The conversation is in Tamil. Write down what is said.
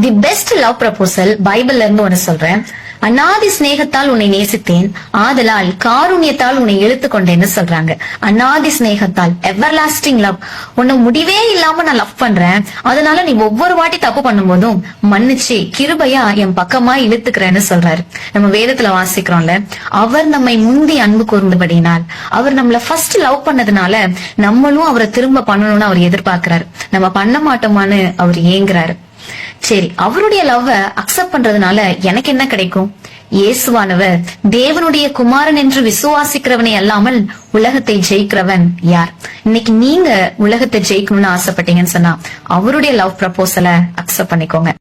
தி பெஸ்ட் லவ் ப்ரப்போசல் பைபிள்ல இருந்து ஒன்னு சொல்றேன். அநாதி சிநேகத்தால் உன்னை நேசித்தேன், ஆதலால் காருண்யத்தால் உன்னை இழுத்து கொண்டேன்னு சொல்றாங்க. அநாதி சிநேகத்தால், எவர்லாஸ்டிங் லவ். உன்னை முடிவே இல்லாம நான் லவ் பண்றேன், அதனால நீ ஒவ்வொரு வாட்டி தப்பு பண்ணும் போதும் மன்னிச்சு கிருபையா என் பக்கமா இழுத்துக்கிறேன்னு சொல்றாரு. நம்ம வேதத்துல வாசிக்கிறோம்ல, அவர் நம்மை முந்தி அன்பு கூர்ந்தபடினால், அவர் நம்மள ஃபர்ஸ்ட் லவ் பண்ணதுனால நம்மளும் அவரை திரும்ப பண்ணணும்னு அவர் எதிர்பார்க்கிறாரு. நம்ம பண்ண மாட்டோமான்னு அவர் ஏங்குறாரு. சரி, அவருடைய லவ் அக்செப்ட் பண்றதுனால எனக்கு என்ன கிடைக்கும்? இயேசுவானவர் தேவனுடைய குமாரன் என்று விசுவாசிக்கிறவனை அல்லாமல் உலகத்தை ஜெயிக்கிறவன் யார்? இன்னைக்கு நீங்க உலகத்தை ஜெயிக்கணும்னு ஆசைப்பட்டீங்கன்னு சொன்னா அவருடைய லவ் ப்ரப்போசலை அக்செப்ட் பண்ணிக்கோங்க.